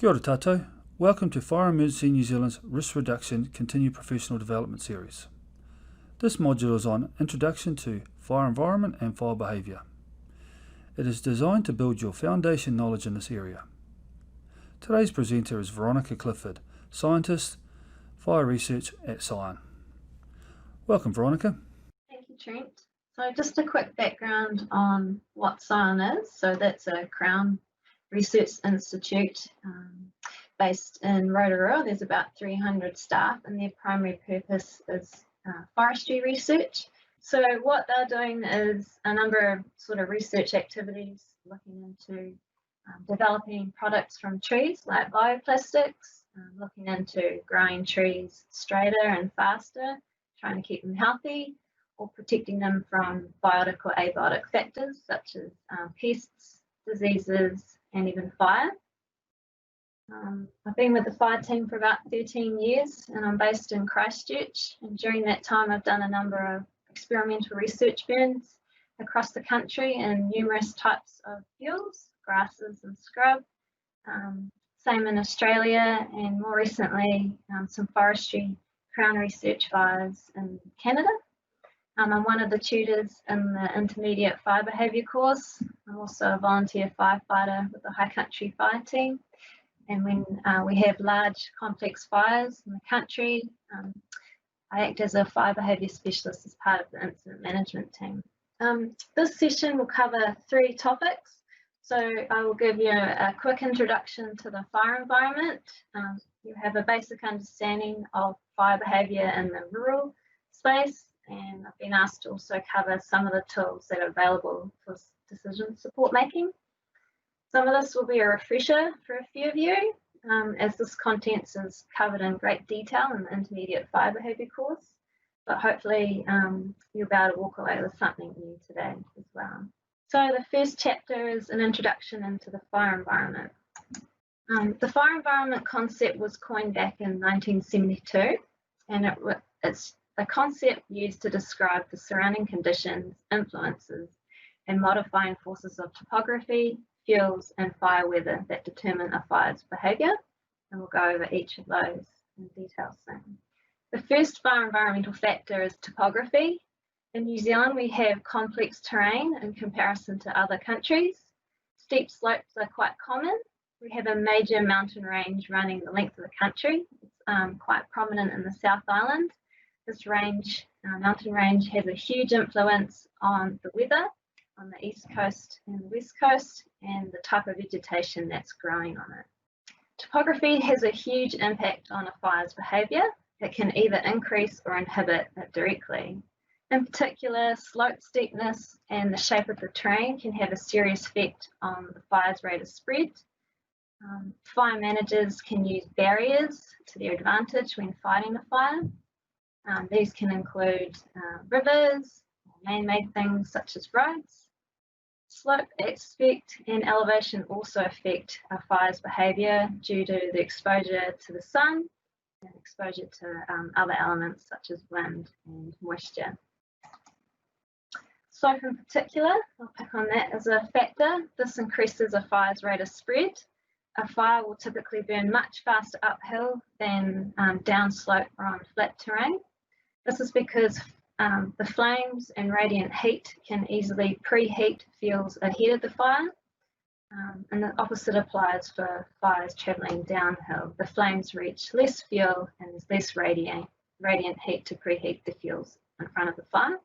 Kia ora tātou. Welcome to Fire Emergency New Zealand's Risk Reduction Continued Professional Development Series. This module is on Introduction to Fire Environment and Fire Behaviour. It is designed to build your foundation knowledge in this area. Today's presenter is Veronica Clifford, Scientist, Fire Research at Scion. Welcome, Veronica. Thank you, Trent. So just a quick background on what Scion is. So that's a Crown Research Institute based in Rotorua. There's about 300 staff and their primary purpose is forestry research. So what they're doing is a number of sort of research activities looking into developing products from trees like bioplastics, looking into growing trees straighter and faster, trying to keep them healthy, or protecting them from biotic or abiotic factors such as pests, diseases, and even fire. I've been with the fire team for about 13 years and I'm based in Christchurch, and during that time I've done a number of experimental research burns across the country in numerous types of fuels, grasses and scrub, same in Australia, and more recently some forestry Crown Research fires in Canada. I'm one of the tutors in the intermediate fire behaviour course. I'm also a volunteer firefighter with the High Country Fire Team. And when we have large complex fires in the country, I act as a fire behaviour specialist as part of the incident management team. This session will cover 3 topics. So I will give you a quick introduction to the fire environment. You have a basic understanding of fire behaviour in the rural space, and I've been asked to also cover some of the tools that are available for decision support making. Some of this will be a refresher for a few of you, as this content is covered in great detail in the intermediate fire behaviour course, but hopefully you'll be able to walk away with something new today as well. So the first chapter is an introduction into the fire environment. The fire environment concept was coined back in 1972, and it's a concept used to describe the surrounding conditions, influences, and modifying forces of topography, fuels, and fire weather that determine a fire's behaviour, and we'll go over each of those in detail soon. The first fire environmental factor is topography. In New Zealand, we have complex terrain in comparison to other countries. Steep slopes are quite common. We have a major mountain range running the length of the country. It's quite prominent in the South Island. This range, mountain range, has a huge influence on the weather on the east coast and the west coast, and the type of vegetation that's growing on it. Topography has a huge impact on a fire's behaviour. It can either increase or inhibit it directly. In particular, slope steepness and the shape of the terrain can have a serious effect on the fire's rate of spread. Fire managers can use barriers to their advantage when fighting a fire. These can include rivers, man-made things such as roads. Slope aspect and elevation also affect a fire's behaviour due to the exposure to the sun and exposure to other elements such as wind and moisture. Slope in particular, I'll pick on that as a factor. This increases a fire's rate of spread. A fire will typically burn much faster uphill than downslope or on flat terrain. This is because the flames and radiant heat can easily preheat fuels ahead of the fire, and the opposite applies for fires travelling downhill. The flames reach less fuel and there's less radiant heat to preheat the fuels in front of the fire.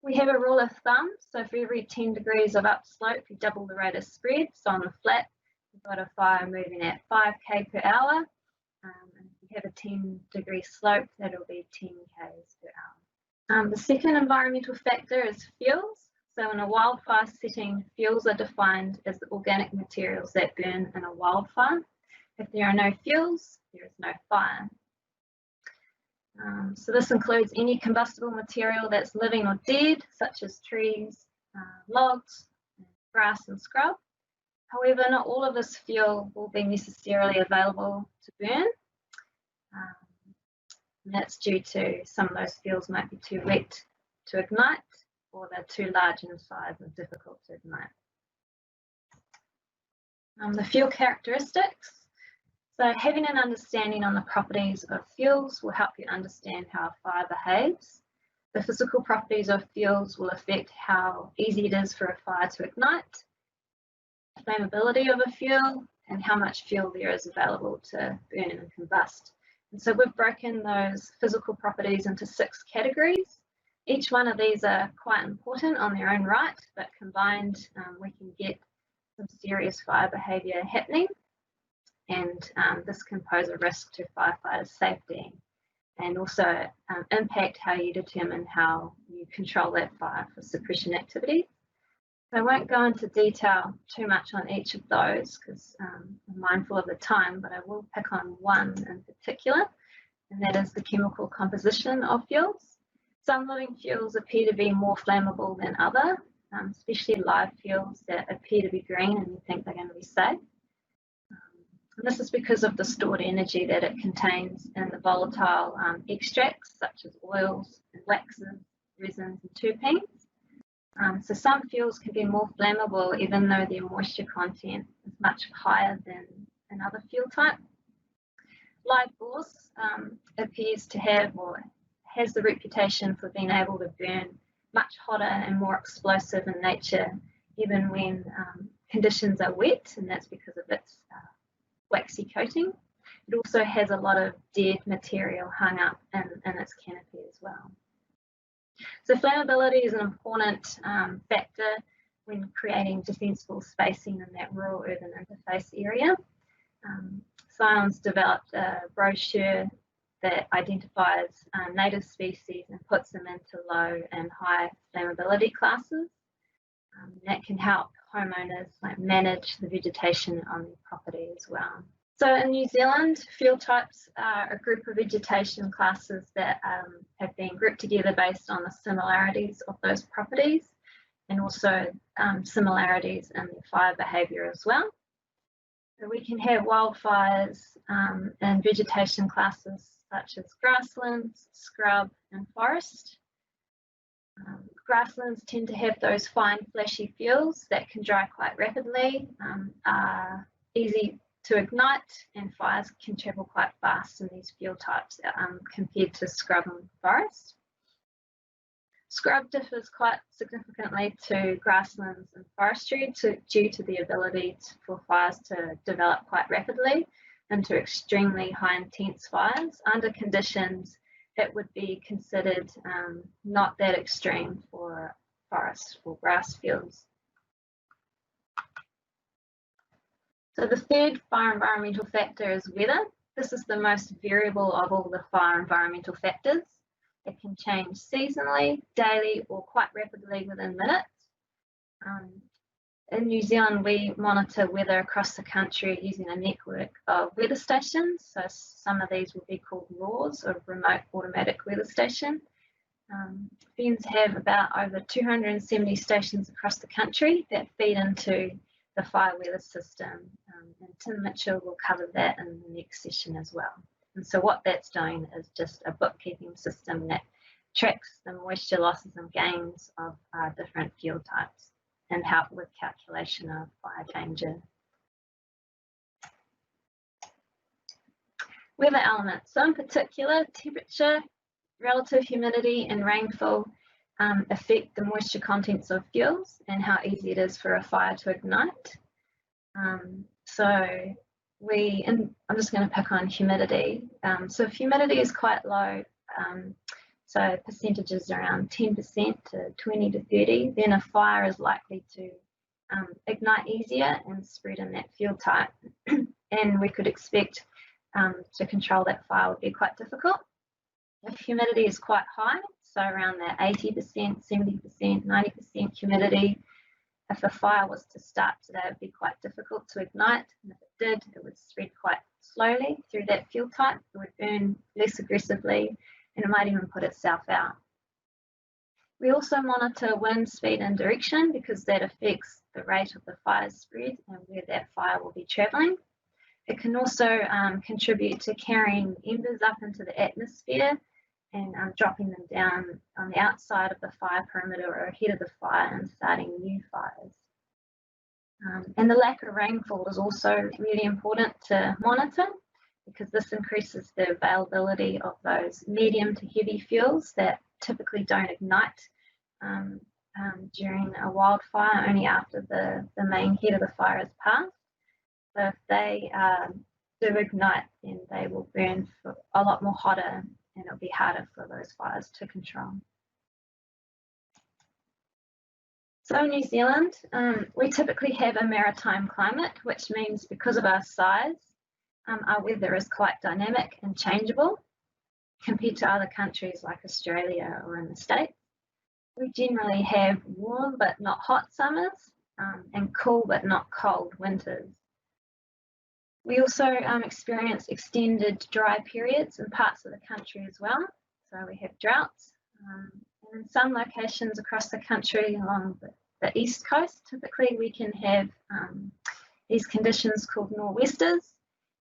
We have a rule of thumb, so for every 10 degrees of upslope you double the rate of spread. So on the flat you've got a fire moving at 5 km per hour, and if you have a 10-degree slope that'll be 10 km per hour. The second environmental factor is fuels. So in a wildfire setting, fuels are defined as the organic materials that burn in a wildfire. If there are no fuels, there is no fire. So this includes any combustible material that's living or dead, such as trees, logs, grass and scrub. However, not all of this fuel will be necessarily available to burn. And that's due to some of those fuels might be too wet to ignite, or they're too large in size and difficult to ignite. The fuel characteristics. So having an understanding on the properties of fuels will help you understand how a fire behaves. The physical properties of fuels will affect how easy it is for a fire to ignite, flammability of a fuel, and how much fuel there is available to burn and combust. And so we've broken those physical properties into 6 categories. Each one of these are quite important on their own right, but combined we can get some serious fire behaviour happening, and this can pose a risk to firefighters' safety and also impact how you determine how you control that fire for suppression activity. So I won't go into detail too much on each of those because I'm mindful of the time, but I will pick on one in particular, and that is the chemical composition of fuels. Some living fuels appear to be more flammable than other, especially live fuels that appear to be green and you think they're going to be safe. And this is because of the stored energy that it contains in the volatile extracts such as oils and waxes, resins and terpenes. So some fuels can be more flammable even though their moisture content is much higher than another fuel type. Live gorse appears to have or has the reputation for being able to burn much hotter and more explosive in nature even when conditions are wet, and that's because of its waxy coating. It also has a lot of dead material hung up in its canopy as well. So flammability is an important factor when creating defensible spacing in that rural-urban interface area. Scion's developed a brochure that identifies native species and puts them into low and high flammability classes. That can help homeowners manage the vegetation on their property as well. So in New Zealand, fuel types are a group of vegetation classes that have been grouped together based on the similarities of those properties and also similarities in the fire behaviour as well. So we can have wildfires in vegetation classes such as grasslands, scrub and forest. Grasslands tend to have those fine fleshy fuels that can dry quite rapidly, are easy to ignite, and fires can travel quite fast in these fuel types compared to scrub and forest. Scrub differs quite significantly to grasslands and forestry due to the ability for fires to develop quite rapidly into extremely high intense fires under conditions that would be considered not that extreme for forest or grass fields. So the third fire environmental factor is weather. This is the most variable of all the fire environmental factors. It can change seasonally, daily, or quite rapidly within minutes. In New Zealand, we monitor weather across the country using a network of weather stations. So some of these will be called RAWs, or Remote Automatic Weather Station. FENZ have about over 270 stations across the country that feed into the fire weather system. And Tim Mitchell will cover that in the next session as well. And so what that's doing is just a bookkeeping system that tracks the moisture losses and gains of different fuel types and help with calculation of fire danger. Weather elements. So in particular, temperature, relative humidity and rainfall affect the moisture contents of fuels and how easy it is for a fire to ignite. I'm just going to pick on humidity. So if humidity is quite low, so percentages around 10% to 20 to 30, then a fire is likely to ignite easier and spread in that fuel type. And we could expect to control that fire would be quite difficult. If humidity is quite high, so around that 80%, 70%, 90% humidity, if a fire was to start today, it would be quite difficult to ignite. And if it did, it would spread quite slowly through that fuel type. It would burn less aggressively, and it might even put itself out. We also monitor wind speed and direction because that affects the rate of the fire's spread and where that fire will be travelling. It can also contribute to carrying embers up into the atmosphere and dropping them down on the outside of the fire perimeter or ahead of the fire and starting new fires. And the lack of rainfall is also really important to monitor. because this increases the availability of those medium to heavy fuels that typically don't ignite during a wildfire, only after the main head of the fire has passed. So if they do ignite, then they will burn for a lot more hotter, and it'll be harder for those fires to control. So in New Zealand, we typically have a maritime climate, which means because of our size, our weather is quite dynamic and changeable compared to other countries like Australia or in the States. We generally have warm but not hot summers and cool but not cold winters. We also experience extended dry periods in parts of the country as well. So we have droughts. And in some locations across the country along the east coast, typically we can have these conditions called nor'westers,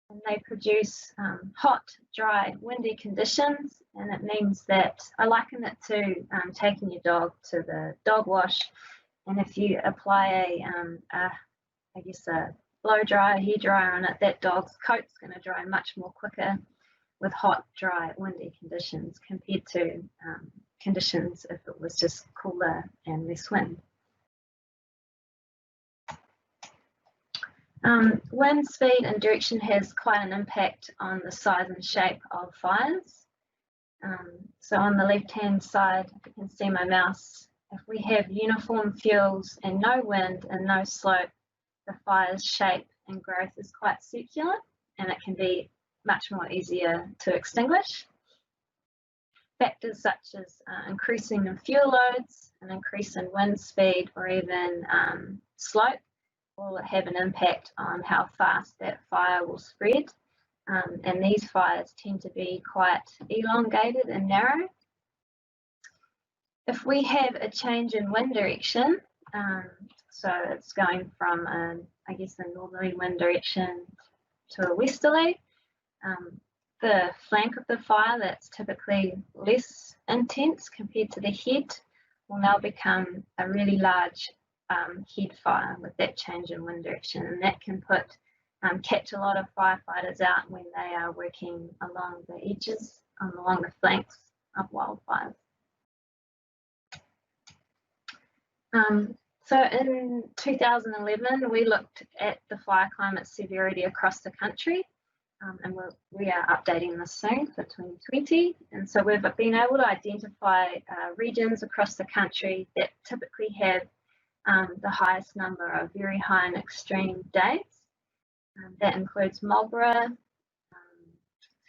and they produce hot, dry, windy conditions. And it means that I liken it to taking your dog to the dog wash, and if you apply a blow dryer, hair dryer on it, that dog's coat's going to dry much more quicker with hot, dry, windy conditions compared to conditions if it was just cooler and less wind. Wind speed and direction has quite an impact on the size and shape of fires. So on the left-hand side, you can see my mouse. If we have uniform fuels and no wind and no slope, the fire's shape and growth is quite circular, and it can be much more easier to extinguish. Factors such as increasing in fuel loads, an increase in wind speed, or even slope will have an impact on how fast that fire will spread. And these fires tend to be quite elongated and narrow. If we have a change in wind direction, so it's going from a northerly wind direction to a westerly, the flank of the fire that's typically less intense compared to the head will now become a really large head fire with that change in wind direction, and that can catch a lot of firefighters out when they are working along the edges, along the flanks of wildfires. So in 2011, we looked at the fire climate severity across the country, and we are updating this soon for 2020. And so we've been able to identify regions across the country that typically have the highest number of very high and extreme days. That includes Marlborough,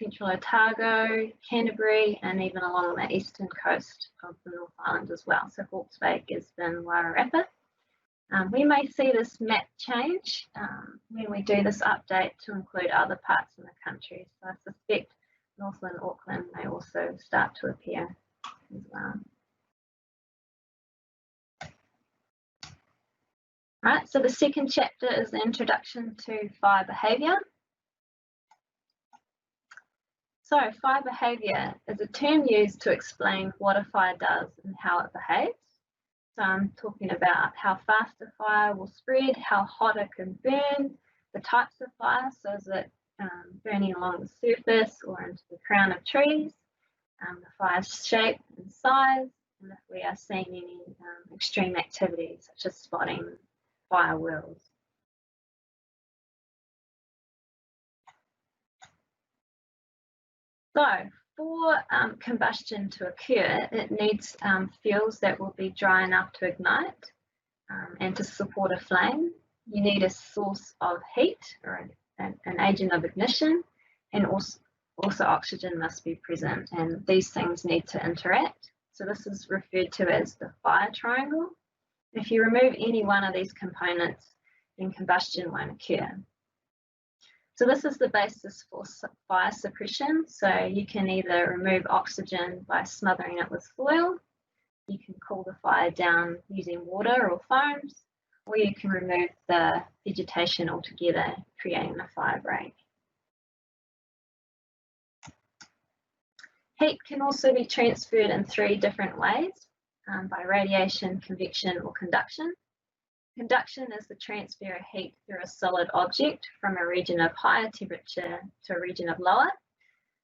Central Otago, Canterbury, and even along the eastern coast of the North Island as well. So Hawke's Bay, Gisborne, Wairarapa. We may see this map change when we do this update to include other parts of the country. So I suspect Northland, Auckland may also start to appear as well. Right, so the second chapter is the introduction to fire behaviour. So fire behaviour is a term used to explain what a fire does and how it behaves. So I'm talking about how fast a fire will spread, how hot it can burn, the types of fire, so is it burning along the surface or into the crown of trees, the fire's shape and size, and if we are seeing any extreme activity such as spotting fire wheels. So for combustion to occur, it needs fuels that will be dry enough to ignite and to support a flame. You need a source of heat or an agent of ignition, and also oxygen must be present, and these things need to interact. So this is referred to as the fire triangle. If you remove any one of these components, then combustion won't occur. So this is the basis for fire suppression. So you can either remove oxygen by smothering it with foil, you can cool the fire down using water or foams, or you can remove the vegetation altogether, creating a fire break. Heat can also be transferred in 3 different ways, by radiation, convection, or conduction. Conduction is the transfer of heat through a solid object from a region of higher temperature to a region of lower.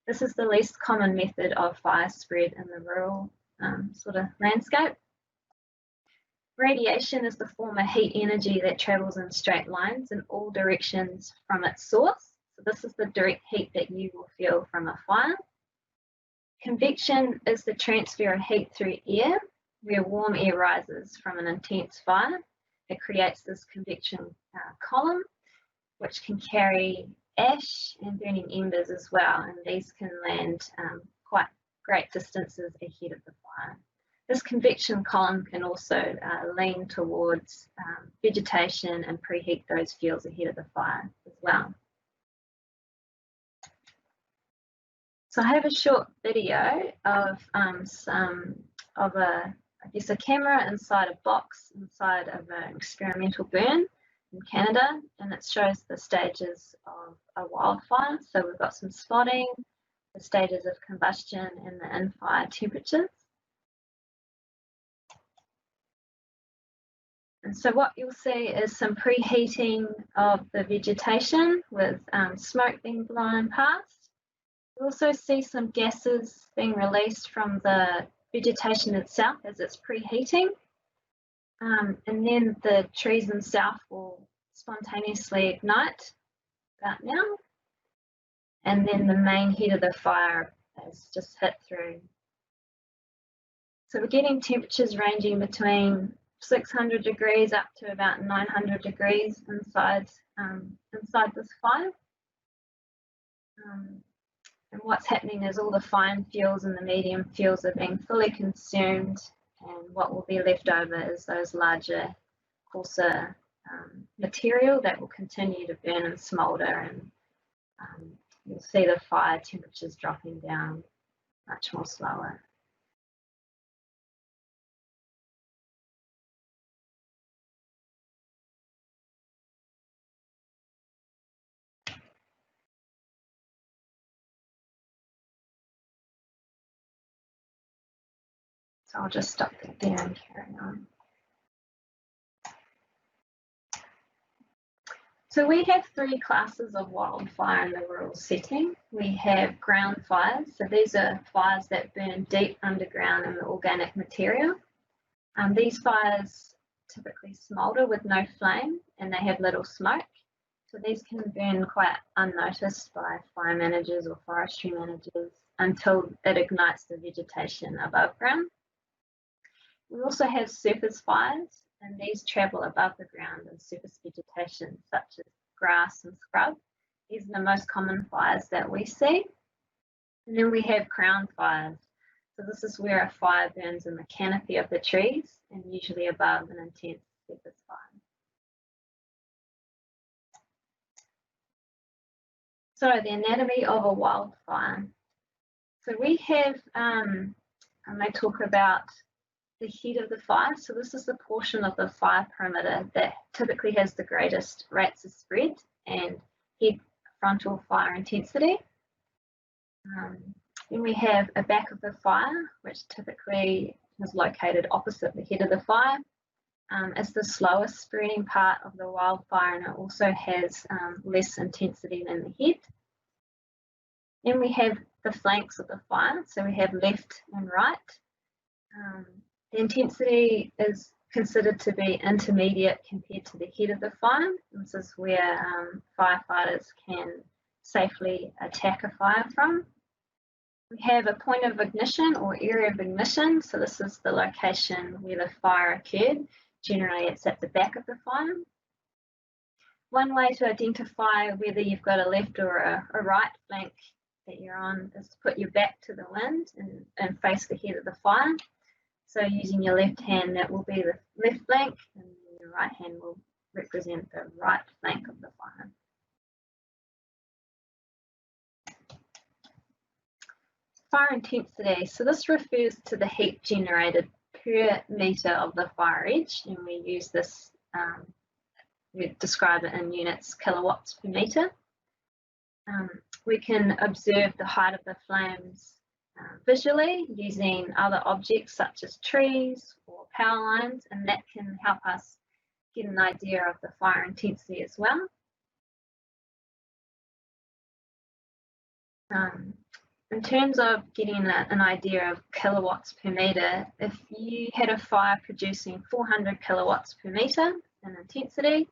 This is the least common method of fire spread in the rural sort of landscape. Radiation is the form of heat energy that travels in straight lines in all directions from its source. So this is the direct heat that you will feel from a fire. Convection is the transfer of heat through air, where warm air rises from an intense fire. It creates this convection column, which can carry ash and burning embers as well, and these can land quite great distances ahead of the fire. This convection column can also lean towards vegetation and preheat those fuels ahead of the fire as well. So I have a short video of a camera inside a box inside of an experimental burn in Canada, and it shows the stages of a wildfire. So we've got some spotting, the stages of combustion, and the in-fire temperatures. And so what you'll see is some preheating of the vegetation with smoke being blown past. You'll also see some gases being released from the vegetation itself as it's preheating. And then the trees themselves will spontaneously ignite about now. And then the main heat of the fire has just hit through. So we're getting temperatures ranging between 600 degrees up to about 900 degrees inside this fire. And what's happening is all the fine fuels and the medium fuels are being fully consumed, and what will be left over is those larger, coarser material that will continue to burn and smoulder, and you'll see the fire temperatures dropping down much more slower. So I'll just stop it there and carry on. So we have three classes of wildfire in the rural setting. We have ground fires. So these are fires that burn deep underground in the organic material. These fires typically smoulder with no flame, and they have little smoke. So these can burn quite unnoticed by fire managers or forestry managers until it ignites the vegetation above ground. We also have surface fires, and these travel above the ground in surface vegetation such as grass and scrub. These are the most common fires that we see. And then we have crown fires. So this is where a fire burns in the canopy of the trees and usually above an intense surface fire. So the anatomy of a wildfire. So we have, I may talk about the head of the fire. So this is the portion of the fire perimeter that typically has the greatest rates of spread and head frontal fire intensity. Then we have a back of the fire, which typically is located opposite the head of the fire. It's the slowest spreading part of the wildfire, and it also has less intensity than the head. Then we have the flanks of the fire, so we have left and right. The intensity is considered to be intermediate compared to the head of the fire. This is where firefighters can safely attack a fire from. We have a point of ignition or area of ignition. So this is the location where the fire occurred. Generally, it's at the back of the fire. One way to identify whether you've got a left or a right flank that you're on is to put your back to the wind and face the head of the fire. So using your left hand, that will be the left flank, and your right hand will represent the right flank of the fire. Fire intensity. So this refers to the heat generated per metre of the fire edge, and we use this, we describe it in units kilowatts per metre. We can observe the height of the flames visually using other objects such as trees or power lines, and that can help us get an idea of the fire intensity as well. In terms of getting an idea of kilowatts per metre, if you had a fire producing 400 kilowatts per metre in intensity,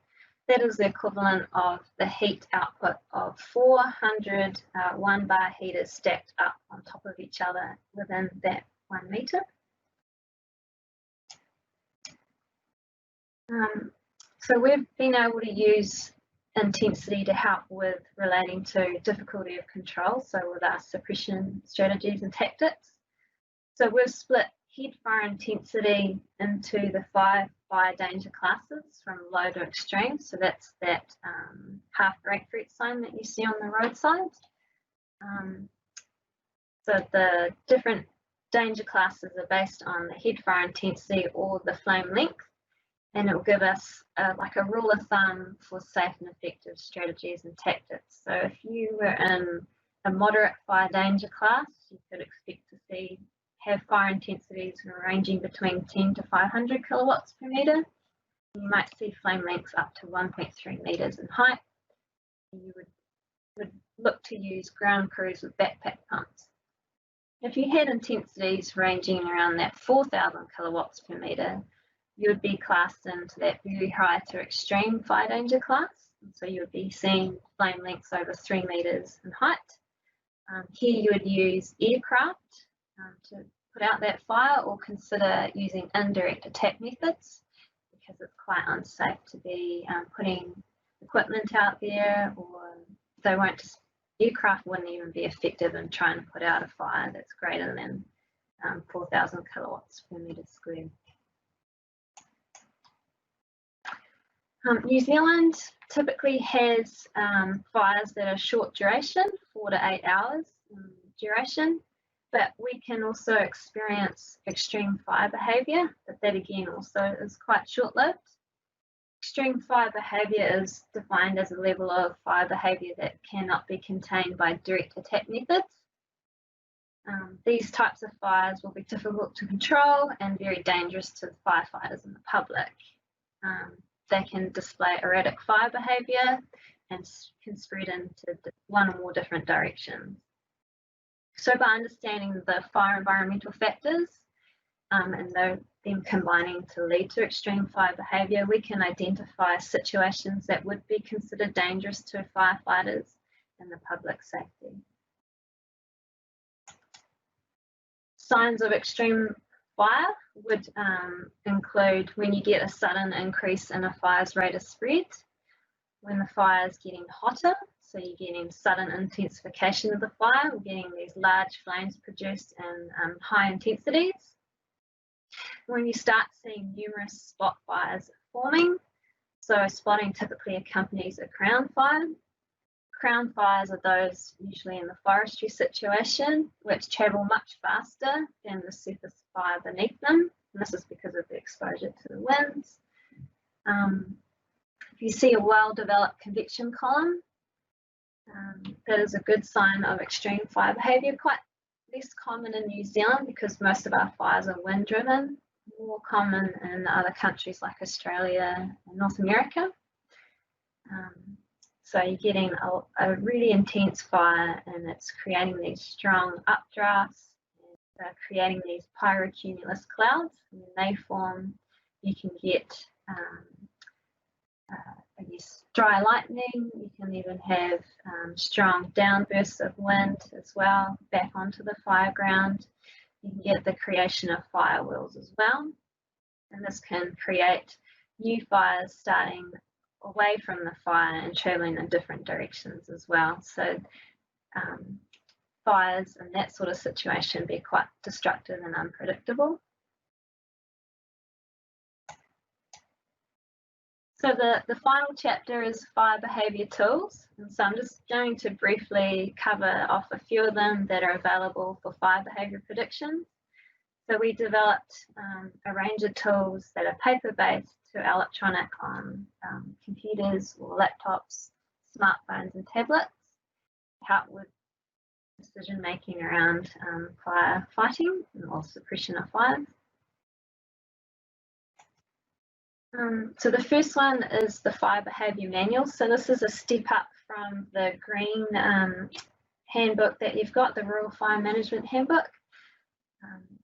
that is the equivalent of the heat output of 400 one-bar heaters stacked up on top of each other within that 1 metre. So we've been able to use intensity to help with relating to difficulty of control, so with our suppression strategies and tactics. So we've split head fire intensity into the 5 fire danger classes from low to extreme. So that's that half grapefruit sign that you see on the roadside. So the different danger classes are based on the head fire intensity or the flame length, and it will give us like a rule of thumb for safe and effective strategies and tactics. So if you were in a moderate fire danger class, you could expect to have fire intensities ranging between 10 to 500 kilowatts per metre. You might see flame lengths up to 1.3 metres in height. You would look to use ground crews with backpack pumps. If you had intensities ranging around that 4,000 kilowatts per metre, you would be classed into that very high to extreme fire danger class. So you would be seeing flame lengths over 3 metres in height. Here you would use aircraft to put out that fire, or consider using indirect attack methods, because it's quite unsafe to be putting equipment out there, or aircraft wouldn't even be effective in trying to put out a fire that's greater than 4,000 kilowatts per metre squared. New Zealand typically has fires that are short duration, 4 to 8 hours duration, but we can also experience extreme fire behaviour, but that again also is quite short-lived. Extreme fire behaviour is defined as a level of fire behaviour that cannot be contained by direct attack methods. These types of fires will be difficult to control and very dangerous to the firefighters and the public. They can display erratic fire behaviour and can spread into one or more different directions. So by understanding the fire environmental factors and them combining to lead to extreme fire behaviour, we can identify situations that would be considered dangerous to firefighters and the public safety. Signs of extreme fire would include when you get a sudden increase in a fire's rate of spread, when the fire is getting hotter, so you're getting sudden intensification of the fire, we're getting these large flames produced in high intensities. When you start seeing numerous spot fires forming, so spotting typically accompanies a crown fire. Crown fires are those usually in the forestry situation, which travel much faster than the surface fire beneath them. And this is because of the exposure to the winds. If you see a well-developed convection column, that is a good sign of extreme fire behaviour. Quite less common in New Zealand because most of our fires are wind-driven, more common in other countries like Australia and North America. So you're getting a really intense fire, and it's creating these strong updrafts, and creating these pyrocumulus clouds. And when they form, you can get, I guess, dry lightning. You can even have strong downbursts of wind as well back onto the fire ground. You can get the creation of fire wheels as well. And this can create new fires starting away from the fire and traveling in different directions as well. So fires in that sort of situation be quite destructive and unpredictable. So the final chapter is fire behaviour tools, and so I'm just going to briefly cover off a few of them that are available for fire behaviour prediction. So we developed a range of tools that are paper-based to electronic on computers or laptops, smartphones and tablets to help with decision making around fire fighting or suppression of fires. So the first one is the fire behaviour manual. So this is a step up from the green handbook that you've got, the Rural Fire Management Handbook.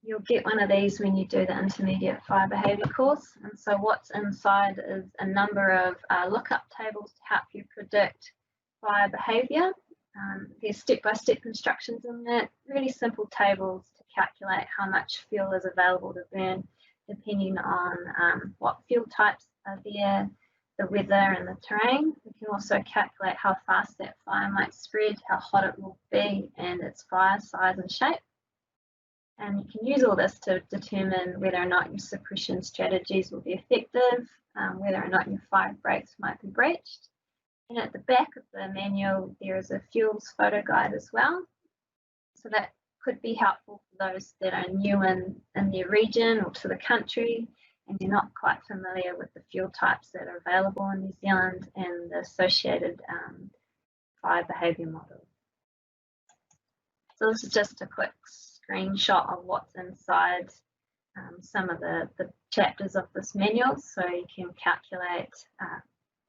You'll get one of these when you do the intermediate fire behaviour course. And so what's inside is a number of lookup tables to help you predict fire behaviour. There's step-by-step instructions in that, really simple tables to calculate how much fuel is available to burn depending on what fuel types are there, the weather and the terrain. We can also calculate how fast that fire might spread, how hot it will be, and its fire size and shape. And you can use all this to determine whether or not your suppression strategies will be effective, whether or not your fire breaks might be breached. And at the back of the manual, there is a fuels photo guide as well. So that could be helpful for those that are new in their region or to the country and you're not quite familiar with the fuel types that are available in New Zealand and the associated fire behaviour model. So this is just a quick screenshot of what's inside some of the chapters of this manual. So you can calculate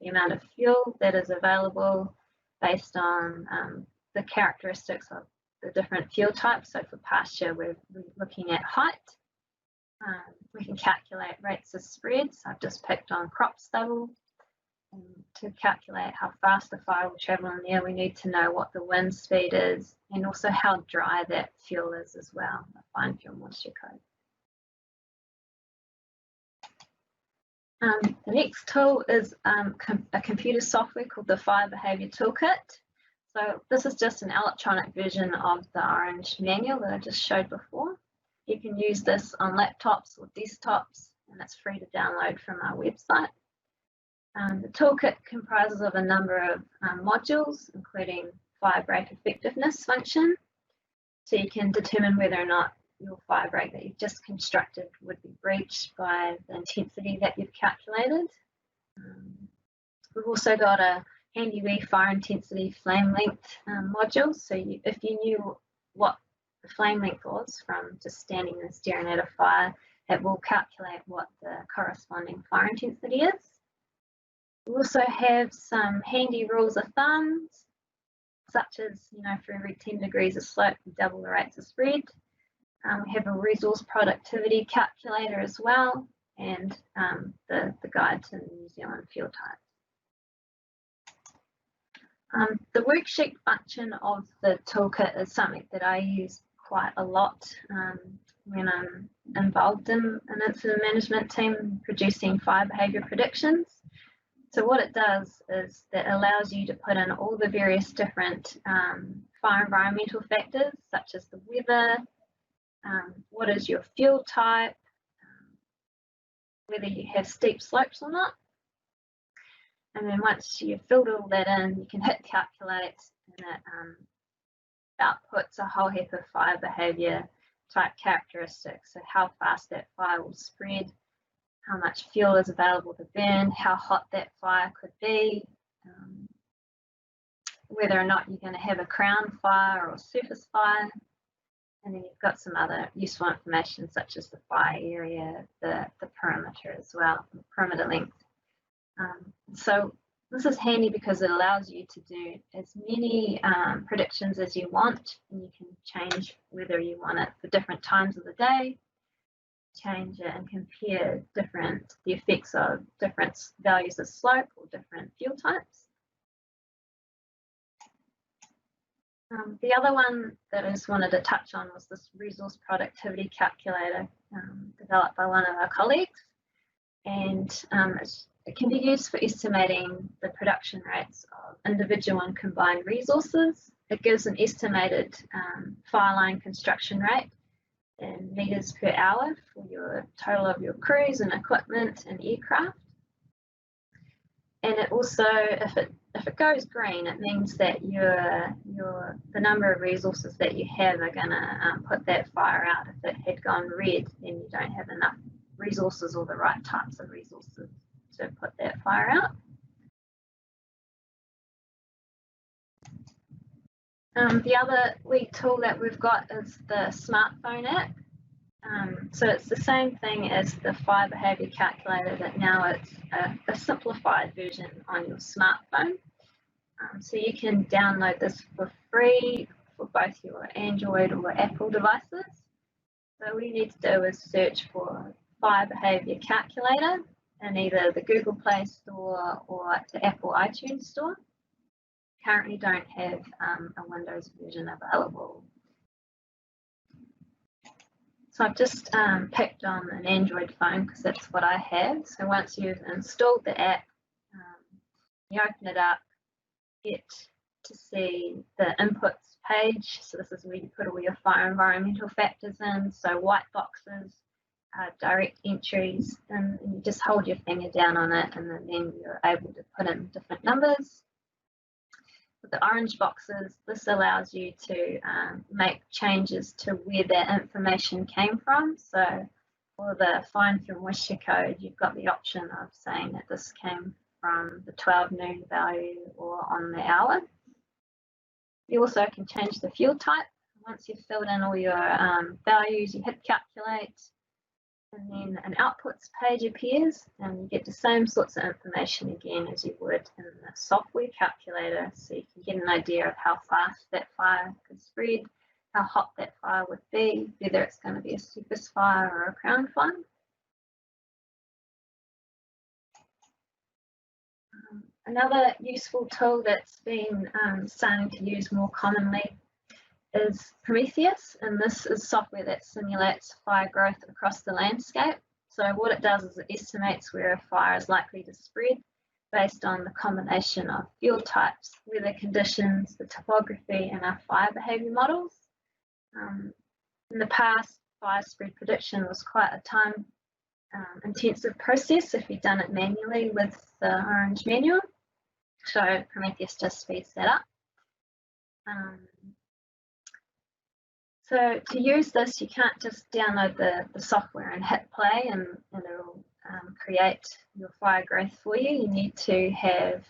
the amount of fuel that is available based on the characteristics of the different fuel types. So for pasture, we're looking at height. We can calculate rates of spread. So I've just picked on crop stubble. And to calculate how fast the fire will travel in there, we need to know what the wind speed is and also how dry that fuel is as well, the fine fuel moisture code. The next tool is a computer software called the Fire Behaviour Toolkit. So this is just an electronic version of the orange manual that I just showed before. You can use this on laptops or desktops, and it's free to download from our website. The toolkit comprises of a number of modules, including fire break effectiveness function. So you can determine whether or not your fire break that you've just constructed would be breached by the intensity that you've calculated. We've also got a handy fire intensity flame length module. So if you knew what the flame length was from just standing and staring at a fire, it will calculate what the corresponding fire intensity is. We also have some handy rules of thumb, such as, for every 10 degrees of slope, we double the rates of spread. We have a resource productivity calculator as well, and the guide to New Zealand fuel types. The worksheet function of the toolkit is something that I use quite a lot when I'm involved in an incident management team producing fire behaviour predictions. So what it does is that it allows you to put in all the various different fire environmental factors, such as the weather, what is your fuel type, whether you have steep slopes or not. And then once you've filled all that in, you can hit calculate, and it outputs a whole heap of fire behaviour type characteristics. So how fast that fire will spread, how much fuel is available to burn, how hot that fire could be, whether or not you're going to have a crown fire or a surface fire. And then you've got some other useful information such as the fire area, the perimeter as well, the perimeter length. So this is handy because it allows you to do as many predictions as you want, and you can change whether you want it for different times of the day, change it and compare the effects of different values of slope or different fuel types. The other one that I just wanted to touch on was this resource productivity calculator developed by one of our colleagues, and it can be used for estimating the production rates of individual and combined resources. It gives an estimated fire line construction rate in metres per hour for your total of your crews and equipment and aircraft. And it also, if it goes green, it means that the number of resources that you have are going to put that fire out. If it had gone red, then you don't have enough resources or the right types of resources to put that fire out. The other wee tool that we've got is the smartphone app. So it's the same thing as the fire behaviour calculator, but now it's a simplified version on your smartphone. So you can download this for free for both your Android or Apple devices. So all you need to do is search for fire behaviour calculator in either the Google Play Store or the Apple iTunes Store. Currently don't have a Windows version available. So I've just picked on an Android phone because that's what I have. So once you've installed the app, you open it up, get to see the inputs page. So this is where you put all your fire environmental factors in. So white boxes, direct entries, and you just hold your finger down on it, and then you're able to put in different numbers. With the orange boxes, this allows you to make changes to where that information came from. So for the find from moisture code, you've got the option of saying that this came from the 12 noon value or on the hour. You also can change the fuel type. Once you've filled in all your values, you hit calculate, and then an outputs page appears, and you get the same sorts of information again as you would in the software calculator. So you can get an idea of how fast that fire could spread, how hot that fire would be, whether it's going to be a surface fire or a crown fire. Another useful tool that's been starting to use more commonly is Prometheus, and this is software that simulates fire growth across the landscape. So what it does is it estimates where a fire is likely to spread based on the combination of fuel types, weather conditions, the topography, and our fire behaviour models. In the past, fire spread prediction was quite a time intensive process if you've done it manually with the orange manual. So Prometheus just speeds that up. So to use this, you can't just download the software and hit play and it'll create your fire growth for you. You need to have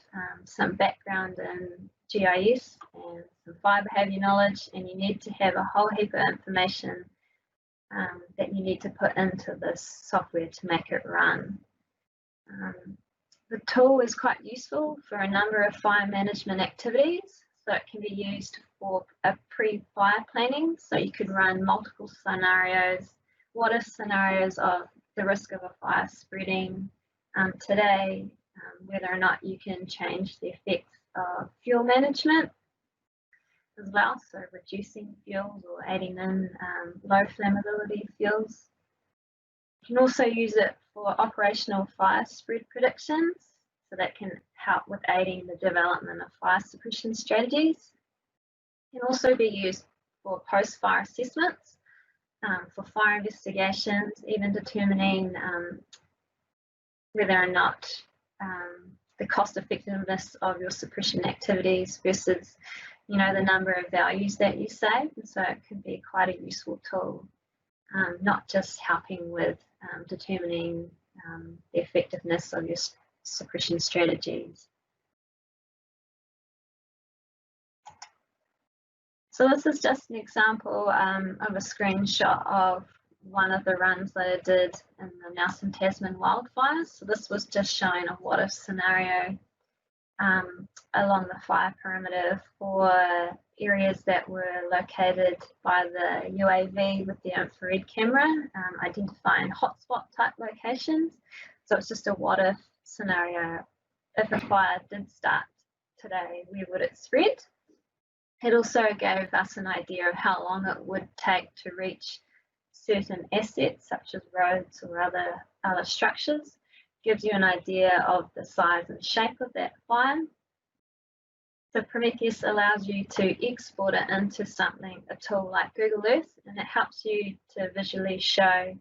some background in GIS and some fire behaviour knowledge, and you need to have a whole heap of information that you need to put into this software to make it run. The tool is quite useful for a number of fire management activities. So it can be used for a pre-fire planning. So you could run multiple scenarios. What if scenarios of the risk of a fire spreading today, whether or not you can change the effects of fuel management as well, so reducing fuels or adding in low flammability fuels. You can also use it for operational fire spread predictions, so that can help with aiding the development of fire suppression strategies. It can also be used for post-fire assessments, for fire investigations, even determining whether or not the cost effectiveness of your suppression activities versus the number of values that you save. And so it can be quite a useful tool, not just helping with determining the effectiveness of your suppression strategies. So this is just an example of a screenshot of one of the runs that I did in the Nelson Tasman wildfires. So this was just showing a what if scenario along the fire perimeter for areas that were located by the UAV with the infrared camera, identifying hotspot type locations. So it's just a what if scenario. If a fire did start today, where would it spread? It also gave us an idea of how long it would take to reach certain assets such as roads or other structures. Gives you an idea of the size and shape of that fire. So Prometheus allows you to export it into something, a tool like Google Earth, and it helps you to visually show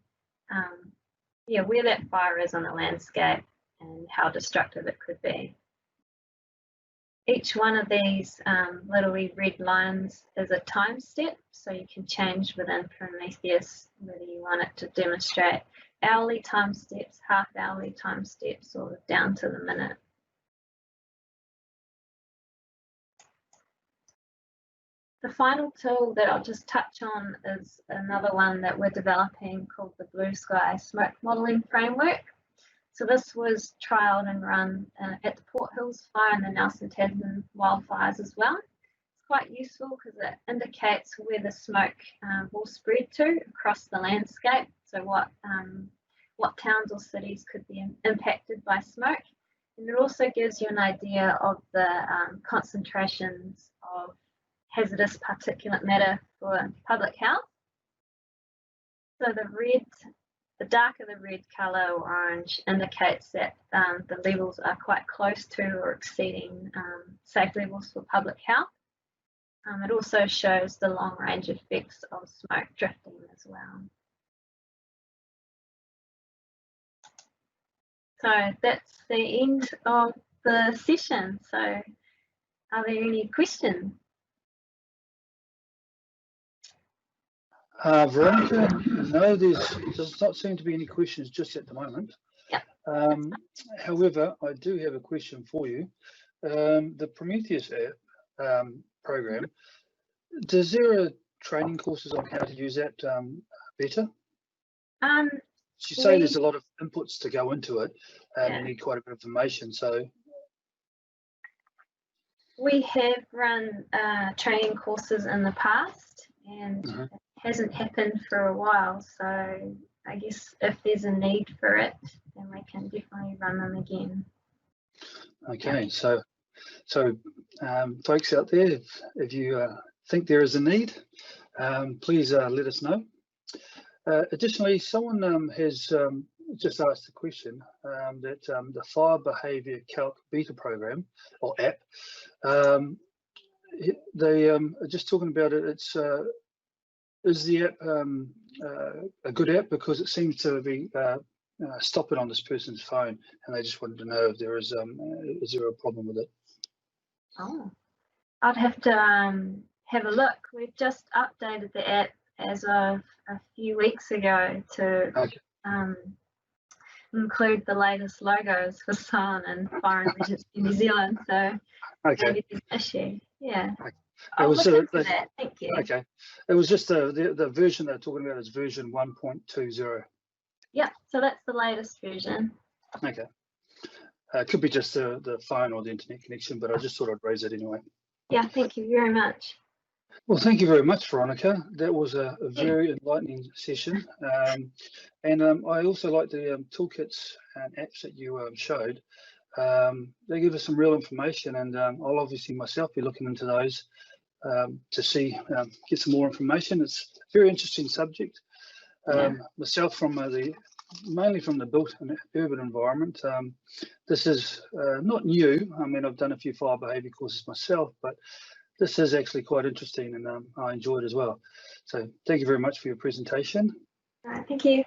where that fire is on the landscape and how destructive it could be. Each one of these little red lines is a time step, so you can change within Prometheus whether you want it to demonstrate hourly time steps, half hourly time steps, or down to the minute. The final tool that I'll just touch on is another one that we're developing called the Blue Sky Smoke Modelling Framework. So this was trialled and run at the Port Hills Fire and the Nelson Tasman wildfires as well. It's quite useful because it indicates where the smoke will spread to across the landscape. So what towns or cities could be impacted by smoke. And it also gives you an idea of the concentrations of hazardous particulate matter for public health. So the darker the red colour or orange indicates that the levels are quite close to or exceeding safe levels for public health. It also shows the long range effects of smoke drifting as well. So that's the end of the session. So are there any questions? Veronica, no, does not seem to be any questions just at the moment. Yeah. However, I do have a question for you. The Prometheus app program, is there training courses on how to use that better? You say there's a lot of inputs to go into it, and you need quite a bit of information. So we have run training courses in the past, and it hasn't happened for a while. So I guess if there's a need for it, then we can definitely run them again. Okay, so folks out there, if you think there is a need, please let us know. Additionally, someone has just asked a question that the Fire Behaviour Calc beta program or app, they are just talking about it. It's is the app a good app, because it seems to be stopping on this person's phone, and they just wanted to know if there is there a problem with it. Oh, I'd have to have a look. We've just updated the app as of a few weeks ago to include the latest logos for Scion and Fire and Emergency New Zealand. So maybe there's an issue. Yeah. I'll look into that. Thank you. Okay. It was just the version they're talking about is version 1.20. Yeah. So that's the latest version. Okay. It could be just the phone or the internet connection, but I just thought I'd raise it anyway. Yeah. Thank you very much. Well, thank you very much, Veronica. That was a very enlightening session. And I also like the toolkits and apps that you showed. They give us some real information, and I'll obviously myself be looking into those to see, get some more information. It's a very interesting subject. Myself, mainly from the built and urban environment, this is not new. I mean, I've done a few fire behaviour courses myself, but this is actually quite interesting, and I enjoyed it as well. So thank you very much for your presentation. Thank you.